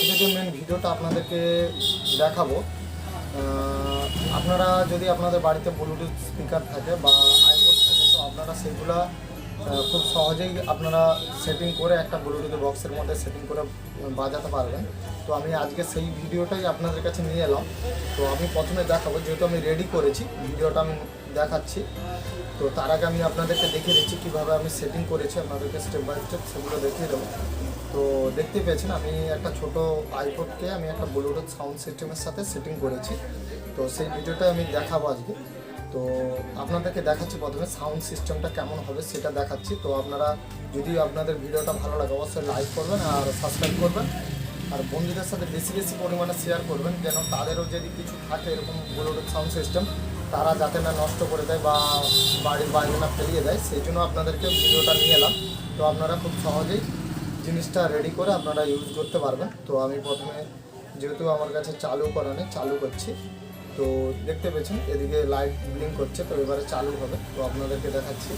আজকে যে মেন ভিডিওটা আপনাদেরকে দেখাবো, আপনারা যদি আপনাদের বাড়িতে ব্লুটুথ স্পিকার থাকে বা আইপড থাকে, তো আপনারা সেগুলা খুব সহজেই আপনারা সেটিং করে একটা ব্লুটুথ বক্সের মধ্যে সেটিং করে বাজাতে পারবেন। তো আমি আজকে সেই ভিডিওটাই আপনাদের কাছে নিয়ে এলাম। তো আমি প্রথমে দেখাবো, যেহেতু আমি রেডি করেছি ভিডিওটা আমি দেখাচ্ছি। তো তার আগে আমি আপনাদেরকে দেখিয়ে দিচ্ছি কীভাবে আমি সেটিং করেছি, আপনাদেরকে স্টেপ বাই স্টেপ সেগুলো দেখিয়ে দেবো। তো দেখতে পেয়েছেন আমি একটা ছোট আইপডকে আমি একটা ব্লুটুথ সাউন্ড সিস্টেমের সাথে সেটিং করেছি। তো সেই ভিডিওটা আমি দেখাবো আজকে। তো আপনাদেরকে দেখাচ্ছি প্রথমে সাউন্ড সিস্টেমটা কেমন হবে সেটা দেখাচ্ছি। তো আপনারা যদি আপনাদের ভিডিওটা ভালো লাগে অবশ্যই লাইক করবেন আর সাবস্ক্রাইব করবেন, আর বন্ধুদের সাথে বেশি বেশি পরিমাণে শেয়ার করবেন, যেন তাদেরও যদি কিছু থাকে এরকম ব্লুটুথ সাউন্ড সিস্টেম, তারা যাতে না নষ্ট করে দেয় বা বাড়ির বাইরে না ফেলিয়ে দেয়। সেই জন্য আপনাদেরকে ভিডিওটা নিয়ে এলাম। তো আপনারা খুব সহজেই জিনিসটা রেডি করে আপনারা ইউজ করতে পারবেন। তো আমি প্রথমে, যেহেতু আমার কাছে চালু করা নেই, চালু করছি। তো দেখতে পেয়েছেন এদিকে লাইট ব্লিঙ্ক করছে, তো এবারে চালু হবে। তো আপনাদেরকে দেখাচ্ছি।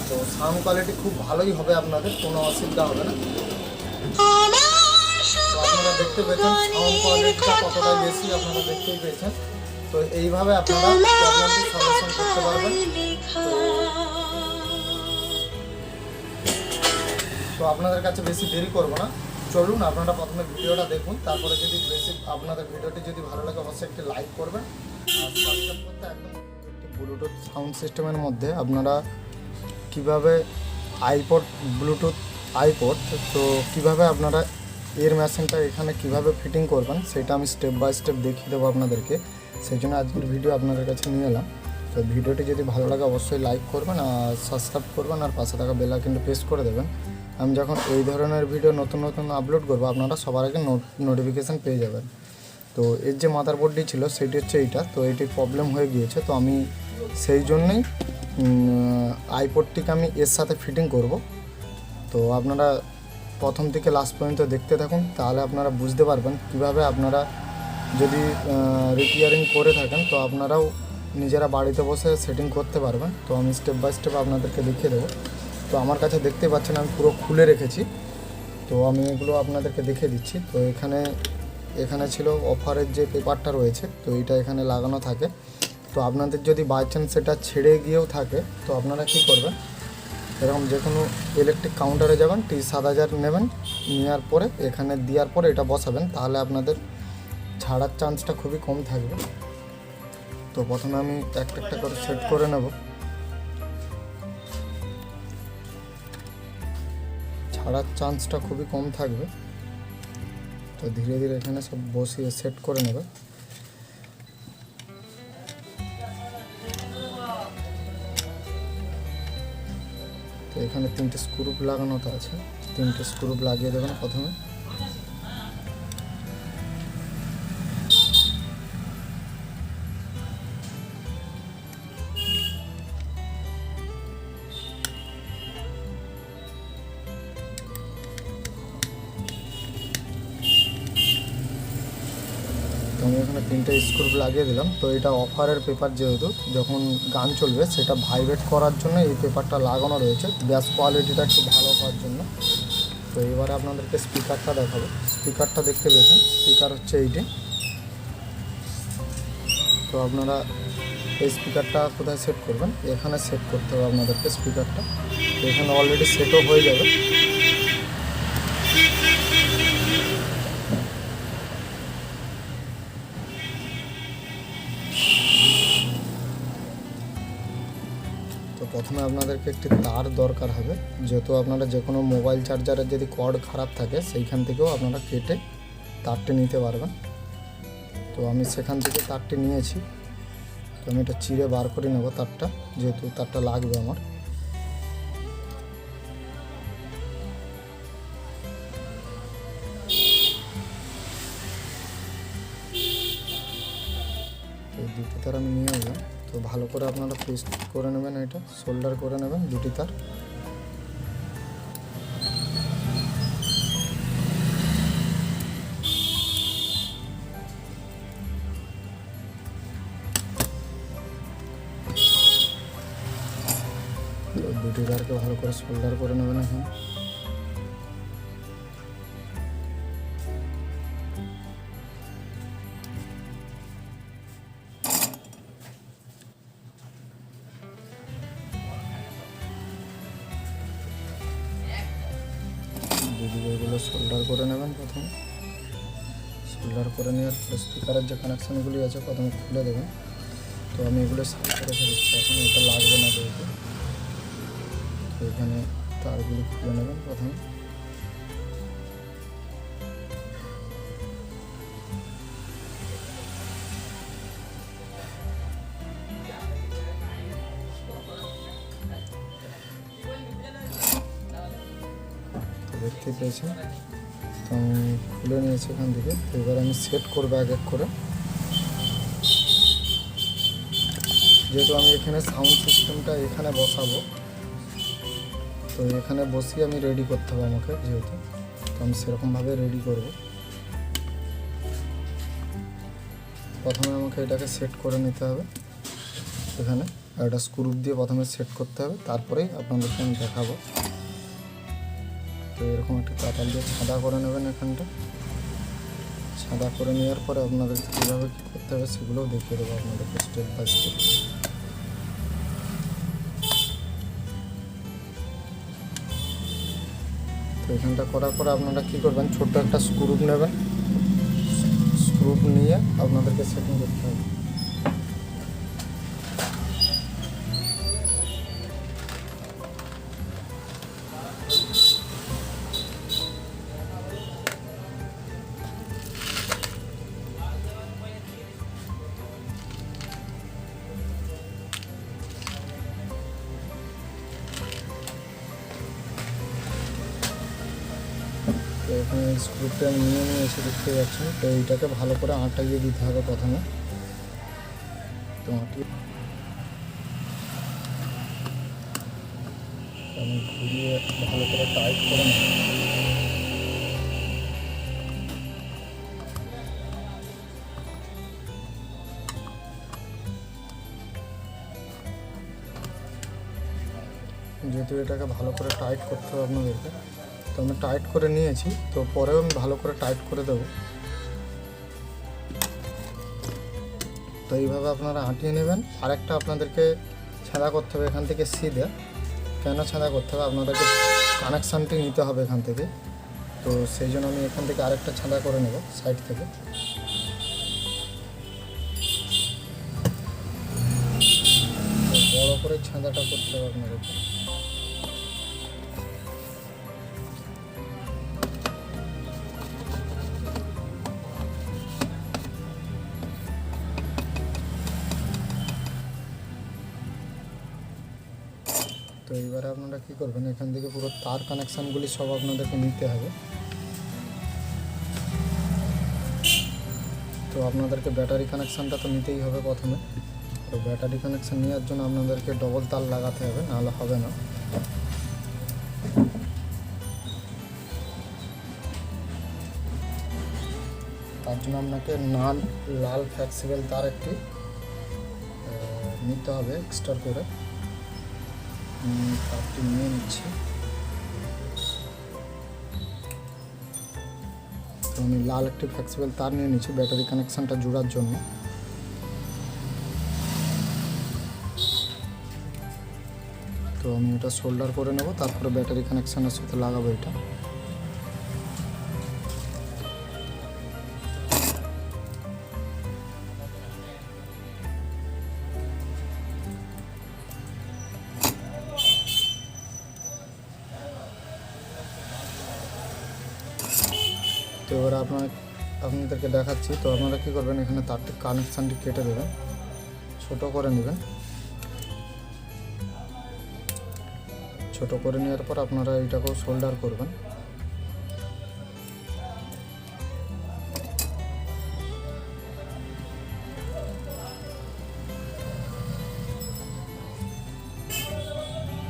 তো সাউন্ড কোয়ালিটি খুব ভালোই হবে, আপনাদের কোনো অসুবিধা হবে না। তো আপনারা দেখতে পেয়েছেন সাউন্ড কোয়ালিটিটা কতটা বেশি, আপনারা দেখতেই পেয়েছেন। তো এইভাবে আপনারা প্রবলেমটি সলিউশন করতে পারবেন। তো আপনাদের কাছে বেশি দেরি করবো না, চলুন আপনারা প্রথমে ভিডিওটা দেখুন। তারপরে যদি বেশি আপনাদের ভিডিওটি যদি ভালো লাগে অবশ্যই একটি লাইক করবেন আর সাবস্ক্রাইব করতে একদম। একটি ব্লুটুথ সাউন্ড সিস্টেমের মধ্যে আপনারা কিভাবে ব্লুটুথ আইপড, তো কিভাবে আপনারা এর মেশিনটা এখানে কিভাবে ফিটিং করবেন সেটা আমি স্টেপ বাই স্টেপ দেখিয়ে দেবো আপনাদেরকে। সেই জন্য আজকের ভিডিও আপনাদের কাছে নিয়ে এলাম। তো ভিডিওটি যদি ভালো লাগে অবশ্যই লাইক করবেন আর সাবস্ক্রাইব করবেন আর পাশে থাকা বেল আইকনটা প্রেস করে দেবেন। আমি যখন এই ধরনের ভিডিও নতুন নতুন আপলোড করবো আপনারা সবার আগে নোটিফিকেশান পেয়ে যাবেন। তো এর যে মাদারবোর্ডটি ছিল সেটি হচ্ছে এইটা। তো এটির প্রবলেম হয়ে গিয়েছে, তো আমি সেই জন্যই আইপডটিকে আমি এর সাথে ফিটিং করব। তো আপনারা প্রথম থেকে লাস্ট পর্যন্ত দেখতে থাকুন, তাহলে আপনারা বুঝতে পারবেন কিভাবে আপনারা যদি রিপেয়ারিং করে থাকেন তো আপনারাও নিজেরা বাড়িতে বসে সেটিং করতে পারবেন। তো আমি স্টেপ বাই স্টেপ আপনাদেরকে দেখিয়ে দেবো। তো আমার কাছে দেখতে পাচ্ছেন আমি পুরো খুলে রেখেছি। তো আমি এগুলো আপনাদেরকে দেখিয়ে দিচ্ছি। তো এখানে ছিল অফারের যে পেপারটা রয়েছে, তো এটা এখানে লাগানো থাকে। তো আপনাদের যদি বাই চান্স সেটা ছেড়ে গিয়েও থাকে, তো আপনারা কী করবেন, এরকম যে কোনো ইলেকট্রিক কাউন্টারে যাবেন, T7000 নেবেন, নেওয়ার পরে এখানে দেওয়ার পরে এটা বসাবেন, তাহলে আপনাদের ছাড়ার চান্সটা খুবই কম থাকবে। তো প্রথমে আমি একটা একটা করে সেট করে নেব। ছাড়ার চান্সটা খুবই কম থাকবে। তো ধীরে ধীরে এখানে সব বসিয়ে সেট করে নেবে। তো এখানে 3টে স্ক্রু লাগানো আছে, 3টে স্ক্রু লাগিয়ে দেবেন প্রথমে। তো আমি এখানে 3টে স্ক্রু লাগিয়ে দিলাম। তো এটা অফারের পেপার, যেহেতু যখন গান চলবে সেটা ভাইব্রেট করার জন্য এই পেপারটা লাগানো রয়েছে, ব্যাস কোয়ালিটিটা একটু ভালো হওয়ার জন্য। তো এবারে আপনাদেরকে স্পিকারটা দেখাবো। স্পিকারটা দেখতে পেয়েছেন, স্পিকার হচ্ছে এইটি। তো আপনারা এই স্পিকারটা কোথায় সেট করবেন, এখানে সেট করতে হবে আপনাদেরকে স্পিকারটা। তো এখানে অলরেডি সেটও হয়ে যাবে। তো প্রথমে আপনাদেরকে একটি তার দরকার হবে, যেহেতু আপনারা যে কোনো মোবাইল চার্জারের যদি কর্ড খারাপ থাকে সেইখান থেকেও আপনারা কেটে তারটি নিতে পারবেন। তো আমি সেখান থেকে তারটি নিয়েছি। তো আমি এটা চিরে বার করে নেব তারটা, যেহেতু তারটা লাগবে আমার। তো দুটি তার আমি নিয়ে এলাম। তো ভালো করে আপনারা পেস্ট করে নেবেন, এটা সোল্ডার করে নেবেন দুটি তার। তো দুটি তারকে ভালো করে সোল্ডার করে নেবেন এখন। সোল্ডার করে নেবেন। প্রথমে সোল্ডার করে নেওয়ার পরে স্পিকারের যে কানেকশানগুলি আছে প্রথমে খুলে দেবেন। তো আমি এগুলো সাইড করে রেখে দিচ্ছি, এখন এটা লাগবে না যেহেতু। তো এখানে তারগুলি খুলে নেবেন প্রথমে। দেখতে পেয়েছি, তো আমি খুলে নিয়েছি এখান থেকে। তো এবার আমি সেট করবো এক এক করে। যেহেতু আমি এখানে সাউন্ড সিস্টেমটা এখানে বসাবো, তো এখানে বসিয়ে আমি রেডি করতে হবে আমাকে, যেহেতু তো আমি সেরকমভাবে রেডি করব। প্রথমে আমাকে এটাকে সেট করে নিতে হবে এখানে, আর এটা স্ক্রু দিয়ে প্রথমে সেট করতে হবে, তারপরেই আপনাদেরকে আমি দেখাবো। তো এরকম একটা কাঁটাল দিয়ে ছাদা করে নেবেন এখানটা। ছাদা করে নেওয়ার পরে আপনাদেরকে কীভাবে কী করতে হবে সেগুলোও দেখিয়ে দেবো আপনাদেরকে স্টেপ বাই স্টেপ। তো এখানটা করার পরে আপনারা কী করবেন, ছোট্ট একটা স্ক্রু নেবেন। স্ক্রু নিয়ে আপনাদেরকে সেটিং করতে হবে। তো এখানে স্ক্রুটা আমি নিয়ে এসে দেখতে পাচ্ছেন। তো এইটাকে ভালো করে আটাইয়ে দিতে হবে প্রথমে। তো আমি ঘুরিয়ে ভালো করে টাইট করে নেব। যেহেতু এটাকে ভালো করে টাইট করতে হবে আপনাদেরকে, তো আমি টাইট করে নিয়েছি। তো পরেও আমি ভালো করে টাইট করে দেবো। তো এইভাবে আপনারা আঁটিয়ে নেবেন। আরেকটা আপনাদেরকে ছাঁদা করতে হবে এখান থেকে সিধে। কেন ছাঁদা করতে হবে, আপনাদেরকে কানেকশানটি নিতে হবে এখান থেকে। তো সেই জন্য আমি এখান থেকে আরেকটা ছাঁদা করে নেব সাইড থেকে। বড় করে ছাঁদাটা করতে হবে আপনাদেরকে। তো এবারে আপনারা কী করবেন, এখান থেকে পুরো তার কানেকশানগুলি সব আপনাদেরকে নিতে হবে। তো আপনাদেরকে ব্যাটারি কানেকশানটা তো নিতেই হবে প্রথমে। তো ব্যাটারি কানেকশান নেওয়ার জন্য আপনাদেরকে ডবল তার লাগাতে হবে, নাহলে হবে না। তার জন্য আপনাকে লাল ফ্লেক্সিবল তার একটি নিতে হবে এক্সট্রা করে। তারটি নিয়ে নিচ্ছি। তো আমি লাল একটি ফ্লেক্সিবল তার নিয়ে নিচ্ছি ব্যাটারি কানেকশানটা জোড়ার জন্য। তো আমি এটা সোল্ডার করে নেব, তারপরে ব্যাটারি কানেকশানের সাথে লাগাবো এটা। তো এবার আপনাদেরকে দেখাচ্ছি। তো আপনারা কী করবেন, এখানে তারটি কানেকশানটি কেটে দেবেন, ছোট করে নেবেন। ছোট করে নেওয়ার পর আপনারা এটাকেও সোল্ডার করবেন।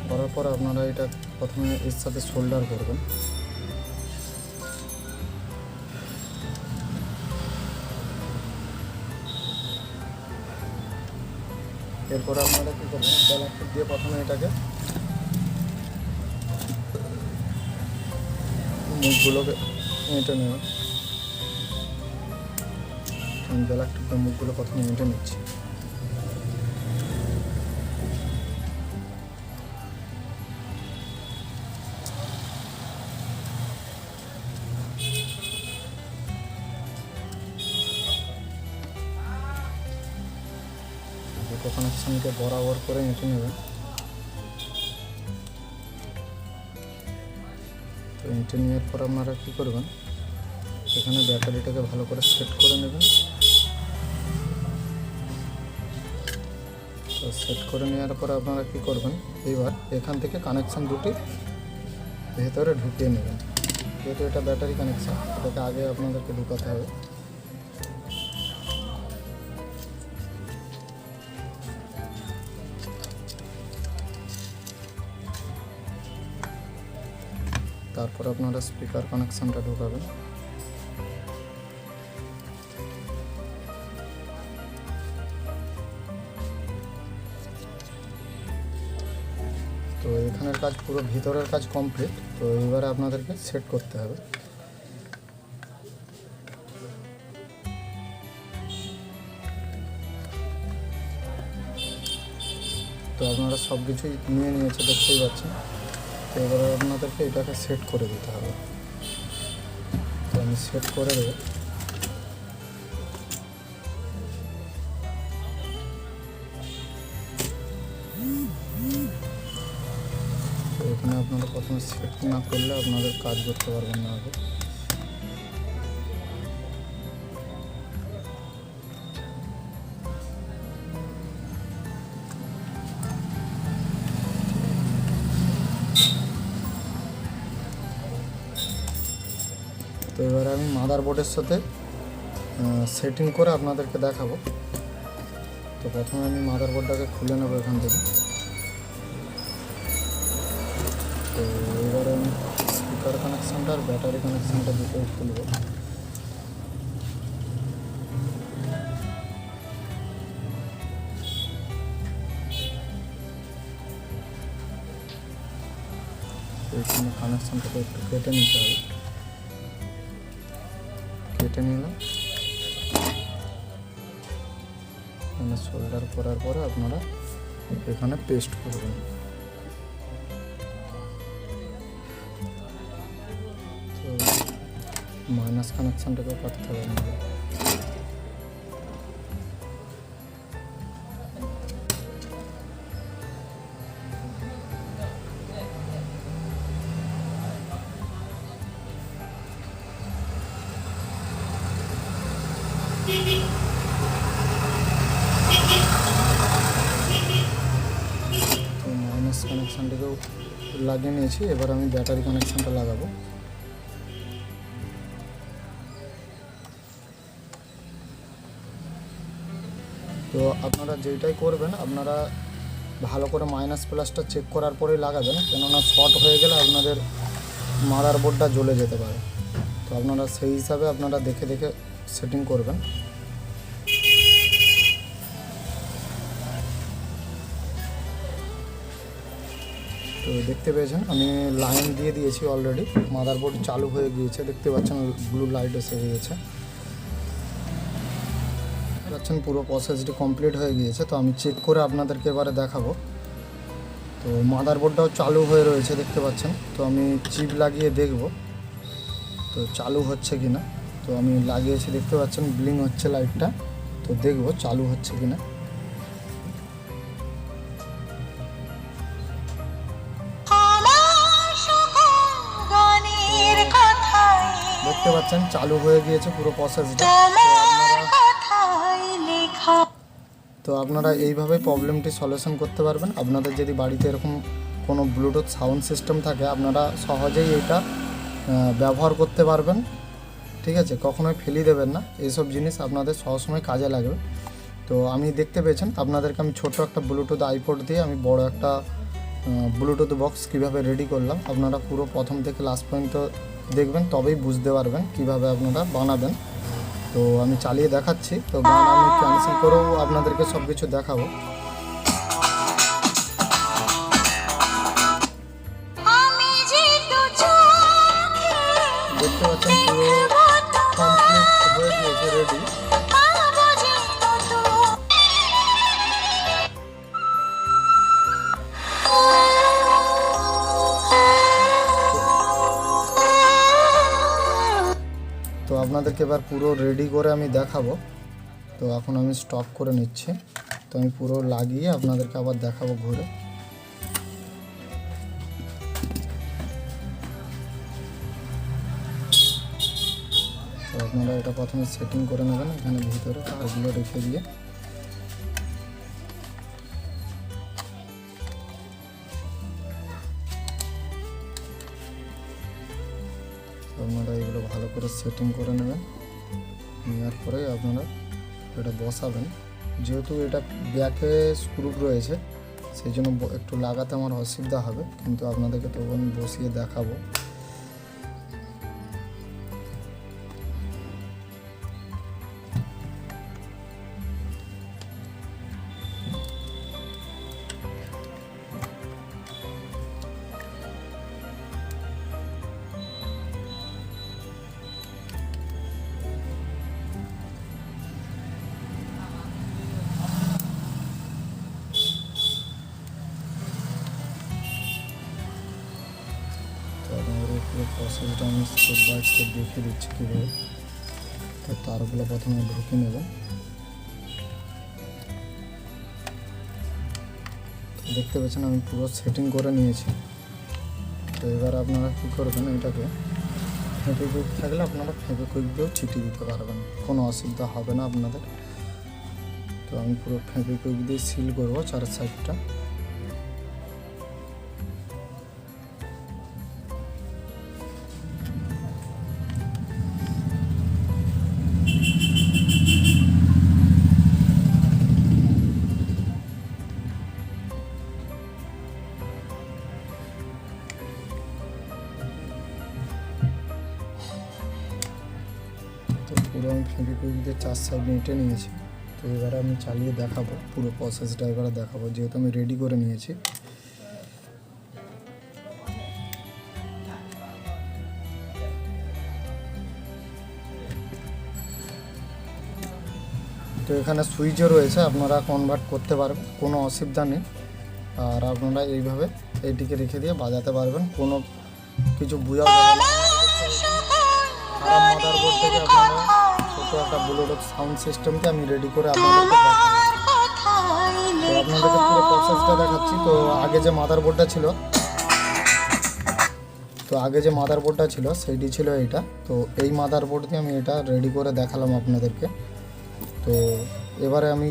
করার পর আপনারা এটা প্রথমে এর সাথে সোল্ডার করবেন। এরপর আপনারা কী করবেন, জ্যালাক্টিক দিয়ে প্রথমে এটাকে মুখগুলোকে এঁটে নেবেন। আমি জ্যালাক্টিক দিয়ে মুখগুলো প্রথমে এঁটে নিচ্ছি। কানেকশানকে বরাবর করে এঁটে নেবেন। তো এঁটে নেওয়ার পর আপনারা কী করবেন, এখানে ব্যাটারিটাকে ভালো করে সেট করে নেবেন। তো সেট করে নেওয়ার পর আপনারা কী করবেন, এবার এখান থেকে কানেকশান দুটি ভেতরে ঢুকিয়ে নেবেন। যেহেতু এটা ব্যাটারি কানেকশান, এটাকে আগে আপনাদেরকে ঢুকাতে হবে। তারপর আপনারা স্পিকার কানেকশানটা ঢোকাবেন। তো এখানের কাজ পুরো ভিতরের কাজ কমপ্লিট। তো এবারে আপনাদেরকে সেট করতে হবে। তো আপনারা সব কিছুই নিয়ে নিয়েছে, দেখতেই পাচ্ছেন। তো এবারে আপনাদেরকে এটাকে সেট করে দিতে হবে। তো আমি সেট করে দেবো। তো এখানে আপনারা প্রথমে সেট না করলে আপনাদের কাজ করতে পারবেন না আগে। তো এবারে আমি মাদারবোর্ডের সাথে সেটিং করে আপনাদেরকে দেখাবো। তো প্রথমে আমি মাদারবোর্ডটাকে খুলে নেবো এখান থেকে। তো এবারে আমি স্পিকার কানেকশানটা আর ব্যাটারি কানেকশানটা দুটোই খুলবো। এখানে কানেকশানটাকে একটু কেটে নিতে হবে। কেটে নিলাম। এখানে সোল্ডার করার পরে আপনারা এখানে পেস্ট করবেন। তো মাইনাস কানেকশানটাকে কাটতে হবে আমাদের। তো মাইনাস কানেকশানটাকেও লাগিয়ে নিয়েছি। এবার আমি ব্যাটারি কানেকশানটা লাগাবো। তো আপনারা যেটাই করবেন, আপনারা ভালো করে মাইনাস প্লাসটা চেক করার পরেই লাগাবেন, কেননা শর্ট হয়ে গেলে আপনাদের মাদারবোর্ডটা জ্বলে যেতে পারে। তো আপনারা সেই হিসাবে আপনারা দেখে দেখে সেটিং করবেন। তো দেখতে পেয়েছেন আমি লাইন দিয়ে দিয়েছি অলরেডি। মাদারবোর্ড চালু হয়ে গিয়েছে, দেখতে পাচ্ছেন ব্লু লাইট এসে গিয়েছে। পাচ্ছেন পুরো প্রসেসটি কমপ্লিট হয়ে গিয়েছে। তো আমি চেক করে আপনাদেরকে এবারে দেখাবো। তো মাদারবোর্ডটাও চালু হয়ে রয়েছে, দেখতে পাচ্ছেন। তো আমি চিপ লাগিয়ে দেখব তো চালু হচ্ছে কি না। তো আমি লাগিয়েছি, দেখতে পাচ্ছেন ব্লিং হচ্ছে লাইটটা। তো দেখব চালু হচ্ছে কি না। দেখতে পাচ্ছেন চালু হয়ে গিয়েছে পুরো প্রসেসটা। তো আপনারা এইভাবে প্রবলেমটি সলিউশন করতে পারবেন। আপনাদের যদি বাড়িতে এরকম কোনো ব্লুটুথ সাউন্ড সিস্টেম থাকে, আপনারা সহজেই এটা ব্যবহার করতে পারবেন। ঠিক আছে, কখনোই ফেলে দেবেন না। এইসব জিনিস আপনাদের সবসময় কাজে লাগবে। তো আমি দেখতে পেয়েছেন আপনাদেরকে আমি ছোট একটা ব্লুটুথ আইপড দিয়ে আমি বড় একটা ব্লুটুথ বক্স কিভাবে রেডি করলাম। আপনারা পুরো প্রথম থেকে লাস্ট পর্যন্ত দেখবেন, তবেই বুঝতে পারবেন কিভাবে আপনারা বানাবেন। তো আমি চালিয়ে দেখাচ্ছি। তো গান আমি ক্যান্সেল করেও আপনাদেরকে সব কিছু দেখাবো। দেখতে পাচ্ছেন পুরো কমপ্লিট হয়ে গিয়েছে, রেডি। তো আপনাদেরকে এবার পুরো রেডি করে আমি দেখাবো। তো এখন আমি স্টপ করে নিচ্ছি। তো আমি পুরো লাগিয়ে আপনাদেরকে আবার দেখাবো ঘুরে। তো আপনারা এটা প্রথমে সেটিং করে নেবেন এখানে ভিতরে তারগুলো রেখে দিয়ে। আপনারা এগুলো ভালো করে সেটিং করে নেবেন, নেওয়ার পরে আপনারা এটা বসাবেন। যেহেতু এটা ব্যাকে স্ক্রু রয়েছে সেই জন্য একটু লাগাতে আমার অসুবিধা হবে, কিন্তু আপনাদেরকে তখন বসিয়ে দেখাবো। পুরো প্রসেসটা আমি স্টেপ বাই স্টেপ দেখিয়ে দিচ্ছি কীভাবে। তো তারগুলো প্রথমে ঢুকে নেবেন। দেখতে পাচ্ছেন আমি পুরো সেটিং করে নিয়েছি। তো এবার আপনারা কী করবেন, এটাকে ফেভিকুইক থাকলে আপনারা ফেভিকুইক দিয়েও ছিটিয়ে দিতে পারবেন, কোনো অসুবিধা হবে না আপনাদের। তো আমি পুরো ফেভিকুইক দিয়ে সিল করবো চার সাইডটা। তো পুরো আমি ফেভিকুইক দিয়ে চার সাইড নেটে নিয়েছি। তো এবারে আমি চালিয়ে দেখাবো, পুরো প্রসেসটা এবারে দেখাবো, যেহেতু আমি রেডি করে নিয়েছি। তো এখানে সুইচও রয়েছে, আপনারা কনভার্ট করতে পারবেন, কোনো অসুবিধা নেই। আর আপনারা এইভাবে এইটিকে রেখে দিয়ে বাজাতে পারবেন, কোনো কিছু বোঝা যাবে না। খারাপ মাদারবোর্ড থেকে আপনারা ছোটো একটা ব্লুটুথ সাউন্ড সিস্টেমকে আমি রেডি করে আপনাদেরকে দেখাবো। তো আপনাদেরকে পুরো প্রসেসটা দেখাচ্ছি। তো আগে যে মাদারবোর্ডটা ছিল সেইটি ছিল এইটা। তো এই মাদারবোর্ড দিয়ে আমি এটা রেডি করে দেখালাম আপনাদেরকে। তো এবারে আমি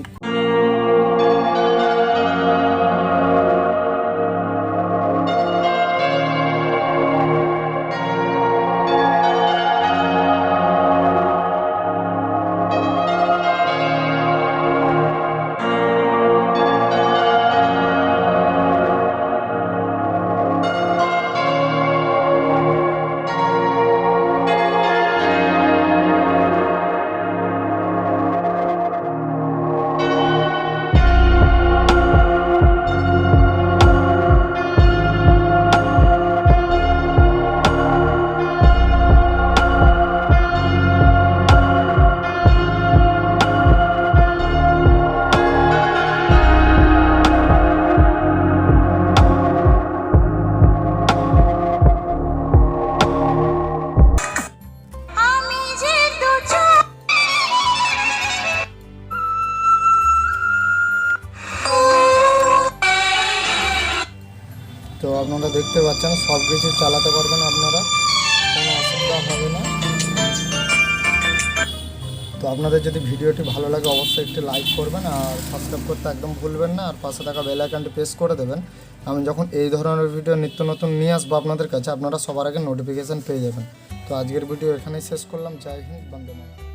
তো আপনারা দেখতে পাচ্ছেন সব কিছু চালাতে পারবেন আপনারা, কোনো অসুবিধা হবে না। তো আপনাদের যদি ভিডিওটি ভালো লাগে অবশ্যই একটি লাইক করবেন আর সাবস্ক্রাইব করতে একদম ভুলবেন না, আর পাশে থাকা বেল আইকনটি প্রেস করে দেবেন। আমি যখন এই ধরনের ভিডিও নিত্য নতুন নিয়ে আসবো আপনাদের কাছে, আপনারা সবার আগে নোটিফিকেশান পেয়ে যাবেন। তো আজকের ভিডিও এখানেই শেষ করলাম। জয় হিন্দ, বন্দে মাতরম।